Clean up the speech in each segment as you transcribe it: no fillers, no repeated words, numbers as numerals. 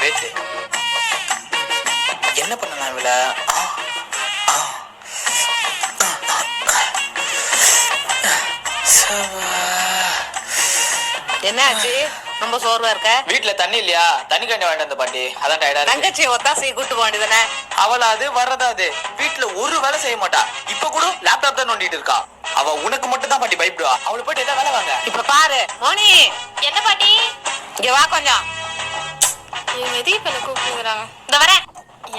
Wait. என்ன பண்ணலாம் இவள? என்ன ஆச்சு? ரொம்ப சோர்வா இருக்க? வீட்டுல தண்ணி இல்லையா? தண்ணி கண்டி வாங்கிட்டு வந்த பாட்டி, அதான் டயர்டா இருக்கு. தங்கச்சி ஒத்தாசை கூட்டு போக வேண்டியதானே? அவளாது வர்றதாது வீட்டுல ஒரு வேலை செய்ய மாட்டா. இப்ப கூட லேப்டாப் தான் நோண்டிட்டு இருக்கா. அவ உனக்கு மட்டும் தான் பாட்டி பயப்படுவா. அவளை போயிட்டு ஏதாவது வேலை வாங்க. இப்ப பாரு மோனி. என்ன பாட்டி? இங்க வா கொஞ்சம். இவங்க எதுக்கு இப்ப என்ன கூப்பிடுறாங்க? இந்த வரேன்.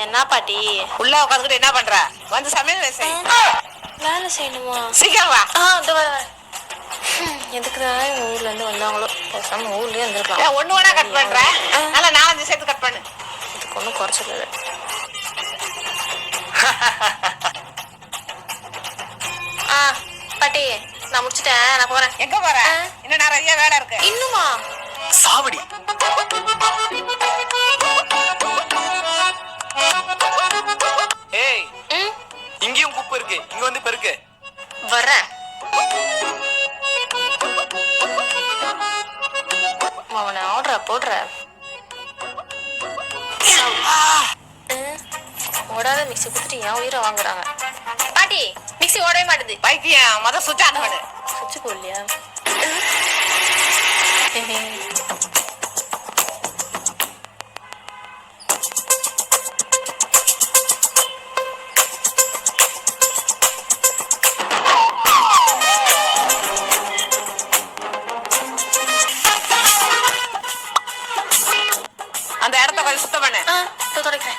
என்ன பாட்டி? உள்ள உட்காந்துக்கிட்டு என்ன பண்ற? வந்து சமையல் வேலை செய். வேலை செய்யணுமா? சீக்கிரம் வா. இந்த வர எதுக்குதான் எங்க ஊர்ல இருந்து வந்தாங்களோ? பேசாம ஊர்லயே இருந்திருக்கலாம். ஒண்ணு வேணா கட் பண்ற. நல்லா 4-5 சேர்த்து கட் பண்ணு. இதுக்கு ஒன்றும் குறைச்சல இல்லை. பாட்டி நான் முடிச்சிட்டேன், நான் போறேன். எங்க போற? இன்னும் நிறைய வேலை இருக்கு. இன்னுமா? சாவடி. ஏய், இங்கேயும் குப்பை இருக்கு, இங்க வந்து பெருக்கு. வர்றேன். அவனை ஆர்டரா போடுற? ஓடாத மிக்ஸி கொடுத்துட்டு என் உயிரை வாங்குறாங்க. பாட்டி மிக்ஸி ஓடவே மாட்டுது. பைத்தியம், மொதல் சுவிட்ச் ஆன் பண்ணு. சுவிட்ச் போடலையா? அந்த இடத்த கொஞ்சம் சுத்தம் பண்ணு. தொடக்கிறேன்.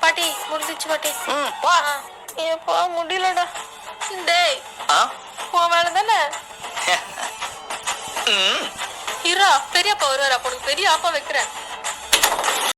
பாட்டி முடிஞ்சிச்சு பாட்டி. போ. எப்போ முடியலடா. டேய் உன் வேலை தானே. இரா பெரியப்பா வருவாரா? உனக்கு பெரிய ஆப்பா வைக்கிறேன்.